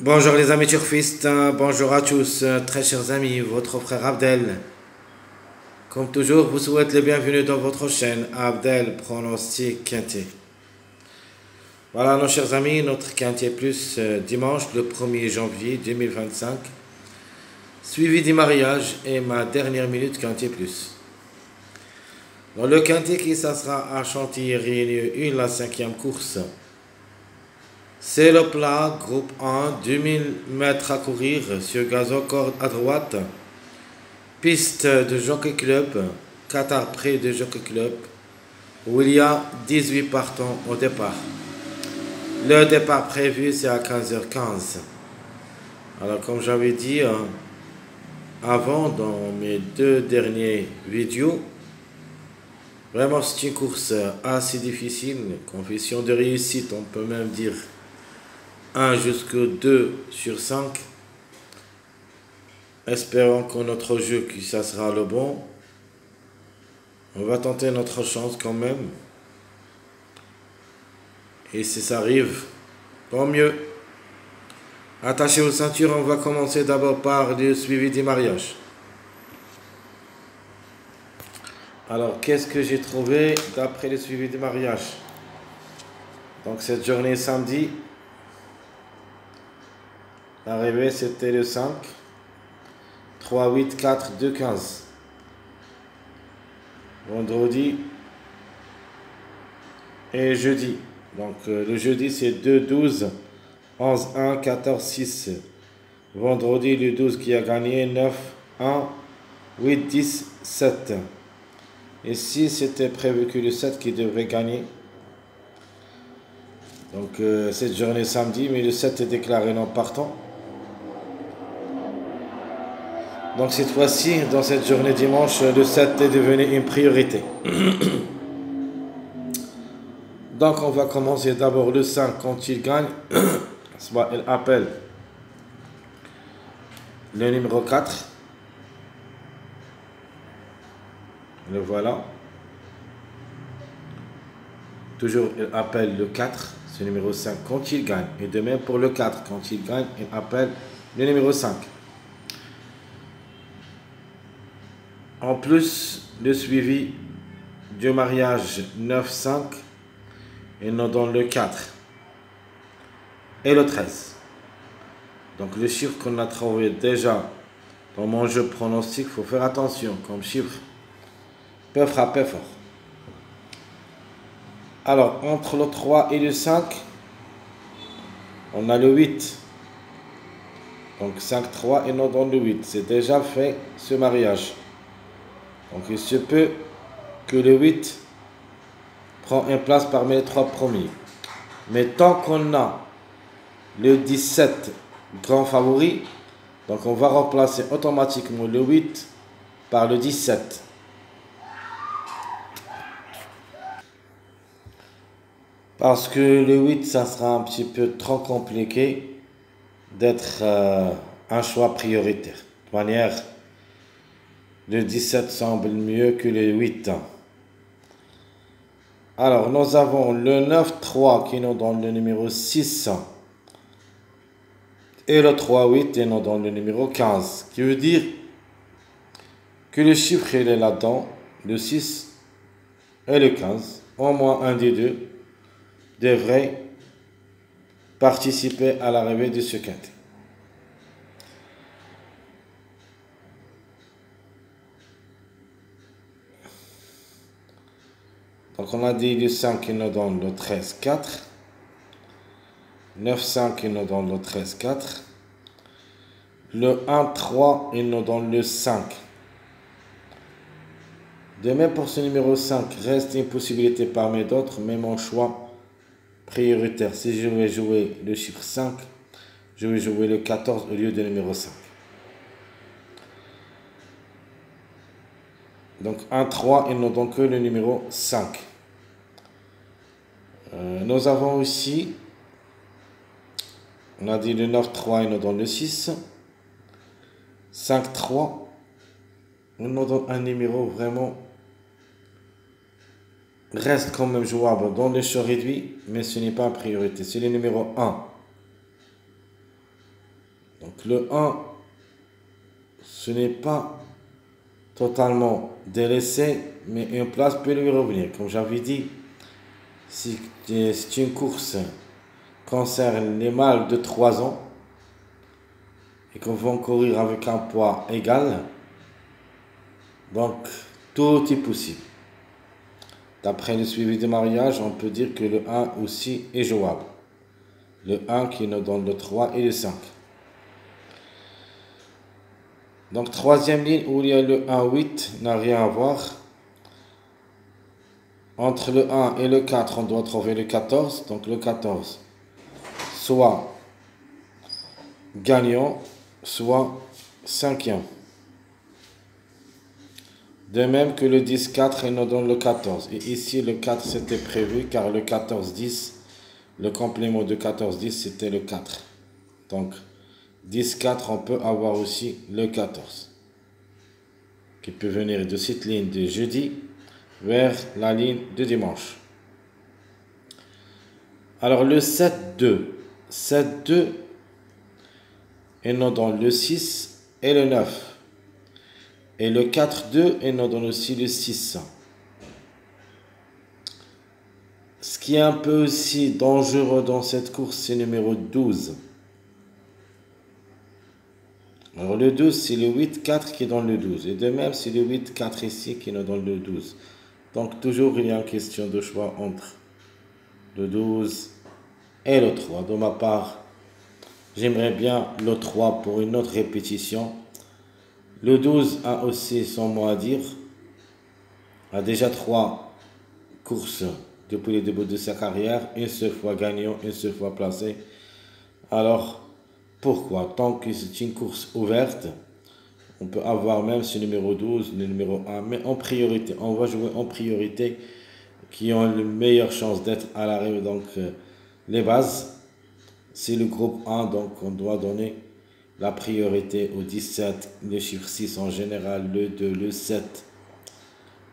Bonjour les amis turfistes, bonjour à tous, très chers amis, votre frère Abdel. Comme toujours, vous souhaite le bienvenu dans votre chaîne Abdel Pronostic Quintet. Voilà nos chers amis, notre Quintet Plus dimanche le 1er janvier 2025, suivi du mariage et ma dernière minute Quintet Plus. Dans le Quintet qui ça sera à Chantilly Réunion 1, la 5e course. C'est le plat, groupe 1, 2000 mètres à courir sur gazon, corde à droite, piste de Jockey Club, Qatar près de Jockey Club, où il y a 18 partants au départ. Le départ prévu c'est à 15h15. Alors comme j'avais dit avant dans mes deux dernières vidéos, vraiment c'est une course assez difficile, confession de réussite, on peut même dire 1 jusqu'au 2 sur 5. Espérons que notre jeu, que ça sera le bon. On va tenter notre chance quand même. Et si ça arrive, tant mieux. Attachez vos ceintures, on va commencer d'abord par le suivi du mariage. Alors, qu'est-ce que j'ai trouvé d'après le suivi du mariage? Donc, cette journée samedi, l'arrivée c'était le 5, 3, 8, 4, 2, 15. Vendredi et jeudi. Donc, le jeudi c'est 2, 12, 11, 1, 14, 6. Vendredi, le 12 qui a gagné 9, 1, 8, 10, 7. Ici, c'était prévu que le 7 qui devrait gagner. Donc, cette journée samedi, mais le 7 est déclaré non partant. Donc, cette fois-ci, dans cette journée dimanche, le 7 est devenu une priorité. Donc, on va commencer d'abord le 5 quand il gagne. Soit il appelle le numéro 4. Le voilà. Toujours, il appelle le 4, ce numéro 5, quand il gagne. Et de même pour le 4, quand il gagne, il appelle le numéro 5. En plus, le suivi du mariage 9-5, il nous donne le 4 et le 13. Donc, le chiffre qu'on a trouvé déjà dans mon jeu pronostic, il faut faire attention, comme chiffre peut frapper fort. Alors, entre le 3 et le 5, on a le 8. Donc 5-3 et non dans le 8. C'est déjà fait ce mariage. Donc il se peut que le 8 prend une place parmi les 3 premiers. Mais tant qu'on a le 17 grand favori, donc on va remplacer automatiquement le 8 par le 17. Parce que le 8, ça sera un petit peu trop compliqué d'être un choix prioritaire. De toute manière, le 17 semble mieux que le 8. Alors, nous avons le 9-3 qui nous donne le numéro 6 et le 3-8 qui nous donne le numéro 15. Qui veut dire que le chiffre il est là-dedans, le 6 et le 15. Au moins un des deux devrait participer à l'arrivée de ce quintet. Donc on a dit le 5 qui nous donne le 13-4. 9-5 qui nous donne le 13-4. Le 1-3 il nous donne le 5. De même pour ce numéro 5, reste une possibilité parmi d'autres, mais mon choix prioritaire, si je vais jouer le chiffre 5, je vais jouer le 14 au lieu du numéro 5. Donc 1-3, il nous donne que le numéro 5. Nous avons aussi, on a dit le 9-3, il nous donne le 6. 5-3, il nous donne un numéro vraiment, reste quand même jouable dans le choix réduit, mais ce n'est pas une priorité. C'est le numéro 1. Donc le 1, ce n'est pas totalement délaissé, mais une place peut lui revenir. Comme j'avais dit, si une course concerne les mâles de 3 ans et qu'on va courir avec un poids égal, donc tout est possible. D'après le suivi de mariage, on peut dire que le 1 aussi est jouable. Le 1 qui nous donne le 3 et le 5. Donc troisième ligne où il y a le 1-8 n'a rien à voir. Entre le 1 et le 4, on doit trouver le 14. Donc le 14, soit gagnant, soit cinquième. De même que le 10-4, il nous donne le 14. Et ici, le 4, c'était prévu car le 14-10, le complément de 14-10, c'était le 4. Donc, 10-4, on peut avoir aussi le 14. Qui peut venir de cette ligne de jeudi vers la ligne de dimanche. Alors, le 7-2. 7-2, il nous donne le 6 et le 9. Et le 4-2, il nous donne aussi le 6. Ce qui est un peu aussi dangereux dans cette course, c'est le numéro 12. Alors le 12, c'est le 8-4 qui donne le 12. Et de même, c'est le 8-4 ici qui nous donne le 12. Donc toujours, il y a une question de choix entre le 12 et le 3. De ma part, j'aimerais bien le 3 pour une autre répétition. Le 12 a aussi son mot à dire. A déjà 3 courses depuis le début de sa carrière. Une seule fois gagnant, une seule fois placé. Alors, pourquoi? Tant que c'est une course ouverte, on peut avoir même ce numéro 12, le numéro 1. Mais en priorité, on va jouer en priorité qui ont la meilleure chance d'être à l'arrivée. Donc, les bases, c'est le groupe 1. Donc, on doit donner la priorité au 17, le chiffre 6 en général, le 2, le 7.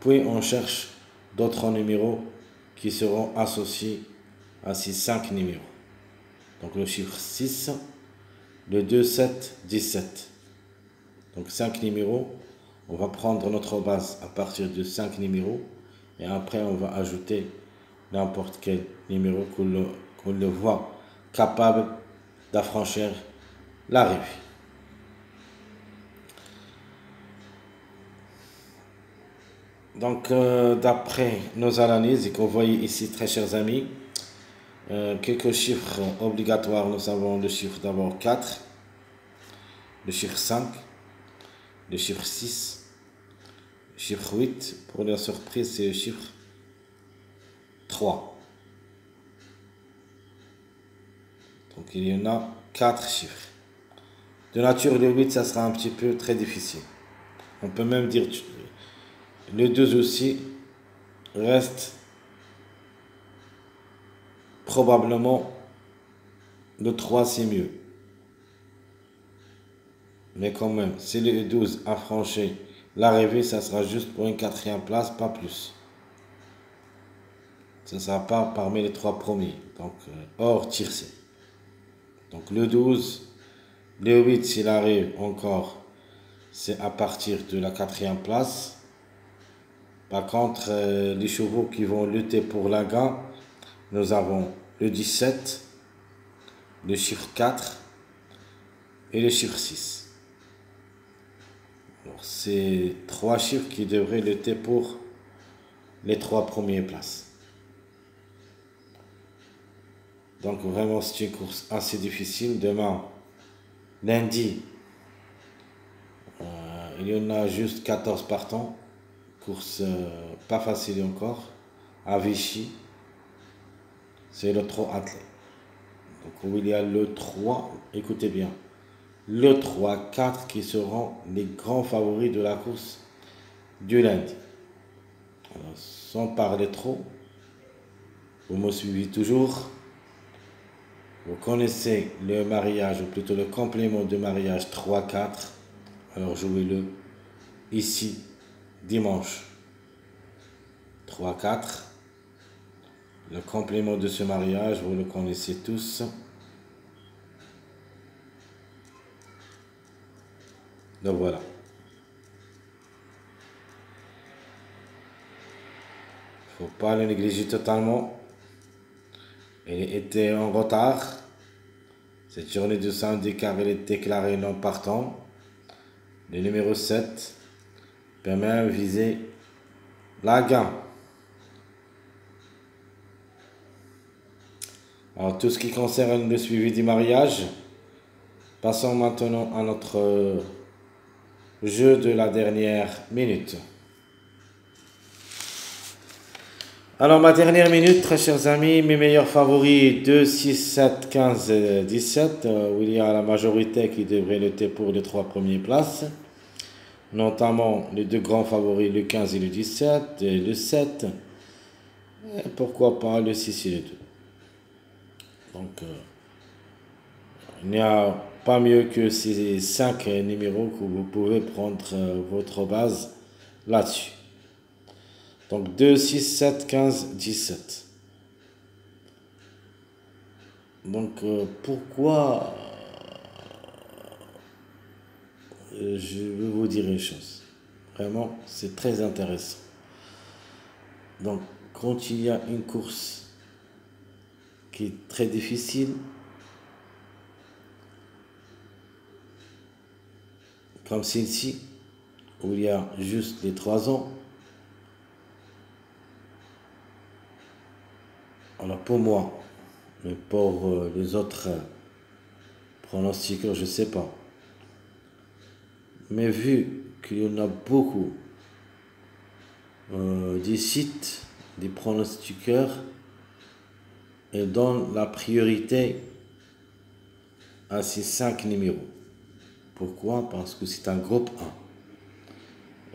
Puis, on cherche d'autres numéros qui seront associés à ces 5 numéros. Donc, le chiffre 6, le 2, 7, 17. Donc, 5 numéros. On va prendre notre base à partir de 5 numéros. Et après, on va ajouter n'importe quel numéro qu'on le voit capable d'affranchir l'arrivée. Donc, d'après nos analyses et qu'on voit ici, très chers amis, quelques chiffres obligatoires. Nous avons le chiffre d'abord 4, le chiffre 5, le chiffre 6, le chiffre 8. Pour la surprise, c'est le chiffre 3. Donc, il y en a 4 chiffres. De nature, le 8, ça sera un petit peu très difficile. On peut même dire le 2 aussi reste probablement le 3, c'est mieux. Mais quand même, si le 12 a franchi l'arrivée, ça sera juste pour une 4e place, pas plus. Ça ne sera pas parmi les 3 premiers. Donc, hors tiercé. Donc, le 12, le 8, s'il arrive encore, c'est à partir de la 4e place. Par contre, les chevaux qui vont lutter pour la gagne, nous avons le 17, le chiffre 4 et le chiffre 6. Alors, c'est 3 chiffres qui devraient lutter pour les 3 premières places. Donc vraiment, c'est une course assez difficile. Demain, lundi, il y en a juste 14 partants. Course pas facile encore. À Vichy, c'est le trot attelé. Donc où il y a le 3, écoutez bien, le 3, 4 qui seront les grands favoris de la course du lundi. Alors, sans parler trop, vous me suivez toujours. Vous connaissez le mariage, ou plutôt le complément de mariage 3-4. Alors jouez-le ici, dimanche. 3-4. Le complément de ce mariage, vous le connaissez tous. Donc voilà. Faut pas le négliger totalement. Il était en retard. Cette journée de samedi car il est déclaré non partant. Le numéro 7 peut même viser la gain. Alors tout ce qui concerne le suivi du mariage, passons maintenant à notre jeu de la dernière minute. Alors ma dernière minute, très chers amis, mes meilleurs favoris 2, 6, 7, 15, 17, où il y a la majorité qui devrait lutter pour les 3 premières places, notamment les 2 grands favoris, le 15 et le 17, et le 7, et pourquoi pas le 6 et le 2. Donc il n'y a pas mieux que ces 5 numéros que vous pouvez prendre votre base là-dessus. Donc 2, 6, 7, 15, 17. Donc pourquoi je vais vous dire une chose. Vraiment, c'est très intéressant. Donc quand il y a une course qui est très difficile, comme celle-ci, où il y a juste les 3 ans, alors pour moi, mais pour les autres pronostiqueurs, je ne sais pas. Mais vu qu'il y en a beaucoup des sites, des pronostiqueurs, et donnent la priorité à ces 5 numéros. Pourquoi? Parce que c'est un groupe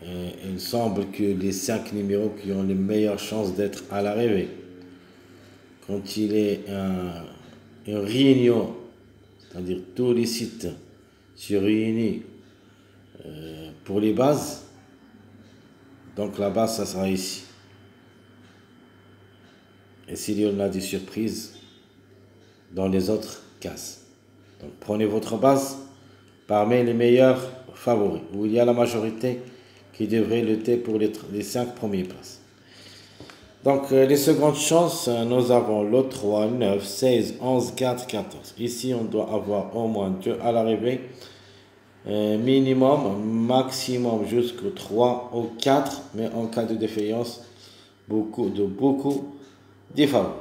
1. Et il semble que les 5 numéros qui ont les meilleures chances d'être à l'arrivée, quand il est une réunion, c'est-à-dire tous les sites se réunissent pour les bases, donc la base, ça sera ici. Et s'il y en a des surprises dans les autres cases. Donc prenez votre base parmi les meilleurs favoris, où il y a la majorité qui devrait lutter pour les 5 premières places. Donc les secondes chances, nous avons le 3, 9, 16, 11, 4, 14. Ici, on doit avoir au moins 2 à l'arrivée. Minimum, maximum jusqu'au 3 ou 4, mais en cas de défaillance, beaucoup défavorables.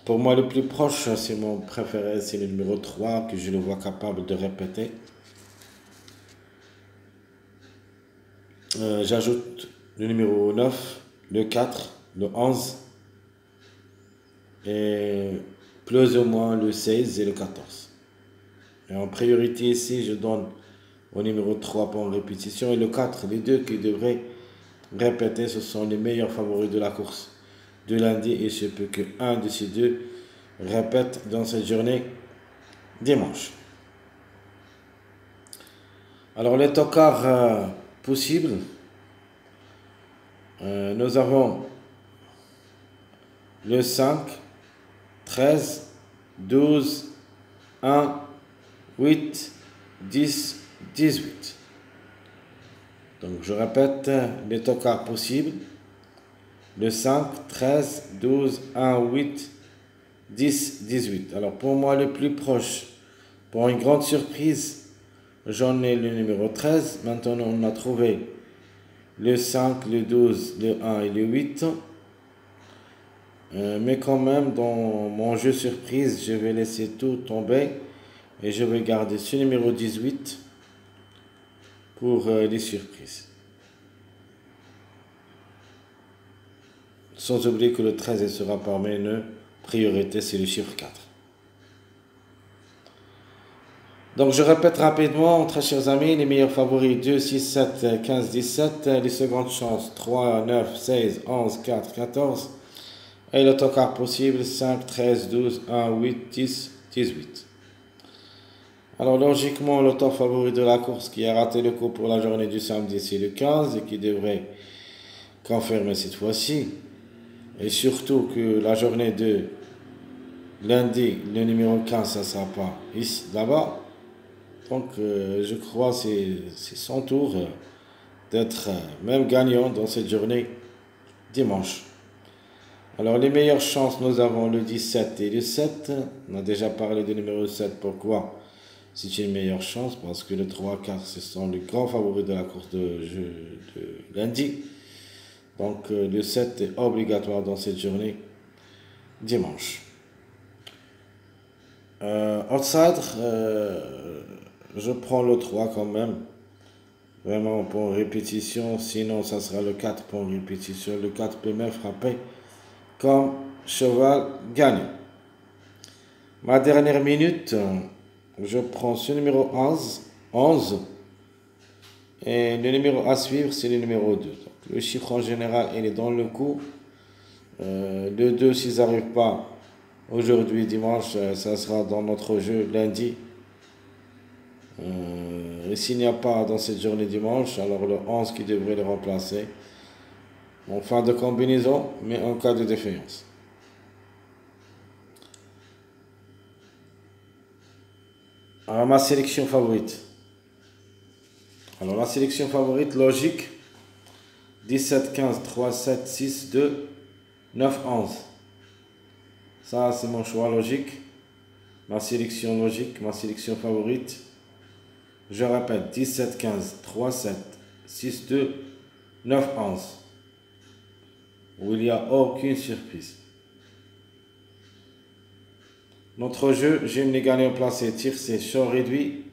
Pour moi, le plus proche, c'est mon préféré, c'est le numéro 3, que je le vois capable de répéter. J'ajoute le numéro 9, le 4, le 11, et plus ou moins le 16 et le 14. Et en priorité ici, je donne au numéro 3 pour une répétition, et le 4, les deux qui devraient répéter, ce sont les meilleurs favoris de la course de lundi, et je peux que un de ces deux répète dans cette journée dimanche. Alors les tocards possibles, nous avons le 5, 13, 12, 1, 8, 10, 18. Donc je répète les tocards possibles. Le 5, 13, 12, 1, 8, 10, 18. Alors pour moi le plus proche, pour une grande surprise, j'en ai le numéro 13. Maintenant on a trouvé le 5, le 12, le 1 et le 8. Mais quand même, dans mon jeu surprise, je vais laisser tout tomber et je vais garder ce numéro 18 pour les surprises. Sans oublier que le 13 sera parmi nos priorités, c'est le chiffre 4. Donc je répète rapidement, très chers amis, les meilleurs favoris 2, 6, 7, 15, 17, les secondes chances 3, 9, 16, 11, 4, 14, et le tocard possible 5, 13, 12, 1, 8, 10, 18. Alors logiquement, le temps favori de la course qui a raté le coup pour la journée du samedi, c'est le 15 et qui devrait confirmer cette fois-ci. Et surtout que la journée de lundi, le numéro 15, ça ne sera pas ici, là-bas. donc je crois que c'est son tour d'être même gagnant dans cette journée dimanche. Alors les meilleures chances, nous avons le 17 et le 7. On a déjà parlé du numéro 7. Pourquoi c'est une meilleure chance? Parce que le 3, 4, ce sont les grands favoris de la course de lundi. Donc le 7 est obligatoire dans cette journée dimanche. Outside, je prends le 3 quand même. Vraiment pour répétition. Sinon, ça sera le 4 pour répétition. Le 4 peut même frapper comme cheval gagnant. Ma dernière minute, je prends ce numéro 11 et le numéro à suivre, c'est le numéro 2. Donc, le chiffre en général, il est dans le coup. Le 2, s'ils n'arrivent pas aujourd'hui, dimanche, ça sera dans notre jeu lundi. Et s'il n'y a pas dans cette journée dimanche, alors le 11 qui devrait le remplacer en fin de combinaison, mais en cas de défaillance. Alors ma sélection favorite. Alors la sélection favorite logique 17, 15, 3, 7, 6, 2, 9, 11. Ça c'est mon choix logique. Ma sélection logique, ma sélection favorite. Je répète 17, 15, 3, 7, 6, 2, 9, 11. Où il n'y a aucune surprise. Notre jeu, j'aime les gagnants placés, tir c'est short réduit.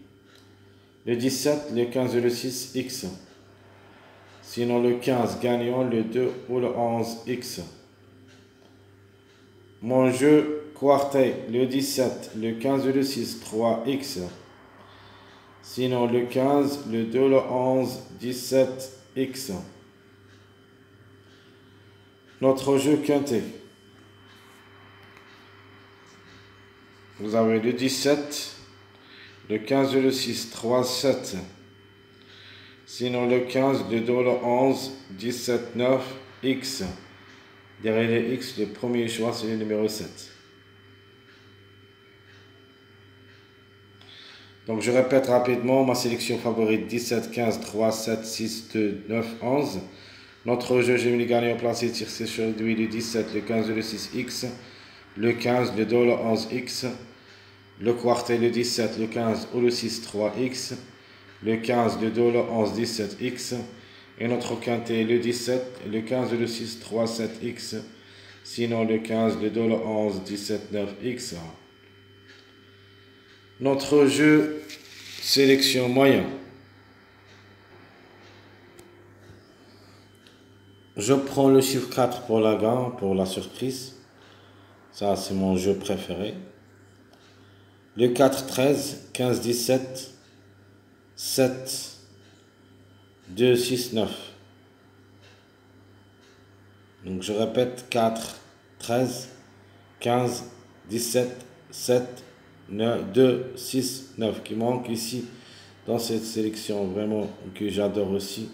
Le 17, le 15 et le 6, X. Sinon le 15 gagnant, le 2 ou le 11, X. Mon jeu quartet, le 17, le 15 et le 6, 3, X. Sinon le 15, le 2, le 11, 17, X. Notre jeu quintet. Vous avez le 17, le 15 et le 6, 3, 7. Sinon le 15, le 2, le 11, 17, 9, X. Derrière les X, le premier choix c'est le numéro 7. Donc je répète rapidement ma sélection favorite 17, 15, 3, 7, 6, 2, 9, 11. Notre jeu, j'ai mis les gagnants placés tir c'est sur lui le 17, le 15 et le 6, X. Le 15, le 2, le 11, X. Le quartet, le 17, le 15 ou le 6, 3X. Le 15, le 2, le 11, 17X. Et notre quintet, le 17, le 15 et le 6, 3, 7X. Sinon, le 15, le 2, le 11, 17, 9X. Notre jeu, sélection moyen. Je prends le chiffre 4 pour la gagne, pour la surprise. Ça, c'est mon jeu préféré. Le 4, 13, 15, 17, 7, 2, 6, 9. Donc je répète 4, 13, 15, 17, 7, 9, 2, 6, 9. Qui manque ici dans cette sélection vraiment que j'adore aussi.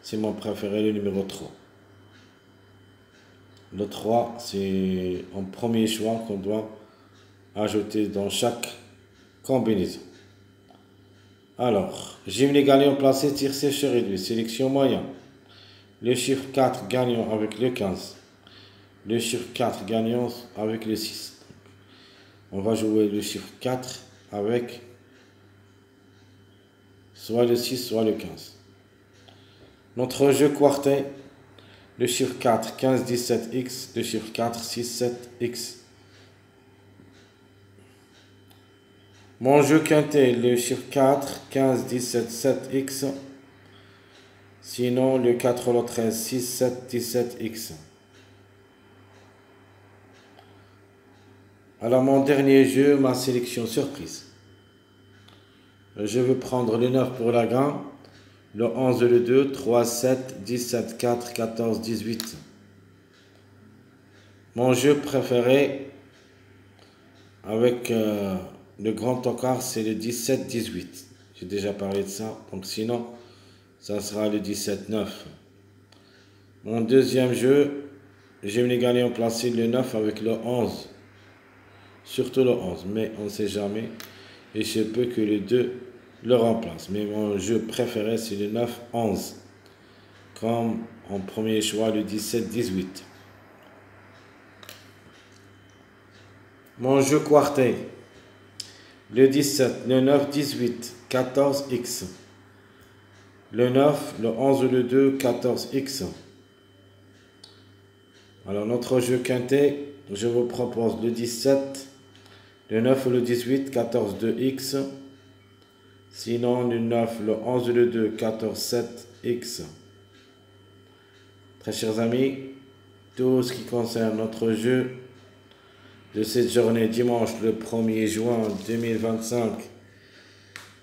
C'est mon préféré, le numéro 3. Le 3, c'est un premier choix qu'on doit ajouter dans chaque combinaison. Alors, j'aime les gagnants placés, tir séché réduit, sélection moyen. Le chiffre 4 gagnant avec le 15. Le chiffre 4 gagnant avec le 6. On va jouer le chiffre 4 avec soit le 6, soit le 15. Notre jeu quartet, le chiffre 4, 15, 17, X. Le chiffre 4, 6, 7, X. Mon jeu quintet, le chiffre 4, 15, 17, 7X. Sinon, le 4, le 13, 6, 7, 17X. Alors, mon dernier jeu, ma sélection surprise. Je veux prendre le 9 pour la gagne, le 11 et le 2, 3, 7, 17, 4, 14, 18. Mon jeu préféré, avec le grand tocard, c'est le 17-18. J'ai déjà parlé de ça. Donc sinon, ça sera le 17-9. Mon deuxième jeu, j'aime les gagnants placer le 9 avec le 11. Surtout le 11. Mais on ne sait jamais. Et je peux que le 2 le remplace. Mais mon jeu préféré, c'est le 9-11. Comme en premier choix, le 17-18. Mon jeu quartet. Le 17, le 9-18, 14x. Le 9, le 11, le 2, 14x. Alors notre jeu quintet, je vous propose le 17, le 9 ou le 18, 14, 2x. Sinon le 9, le 11, le 2, 14, 7x. Très chers amis, tout ce qui concerne notre jeu de cette journée dimanche le 1er juin 2025,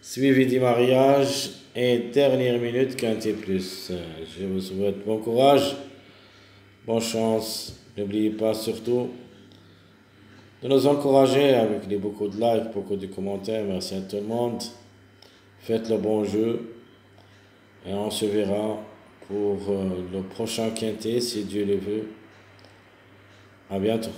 suivi du mariage et dernière minute quintet plus. Je vous souhaite bon courage, bonne chance. N'oubliez pas surtout de nous encourager avec beaucoup de likes, beaucoup de commentaires. Merci à tout le monde. Faites le bon jeu et on se verra pour le prochain quintet si Dieu le veut. À bientôt.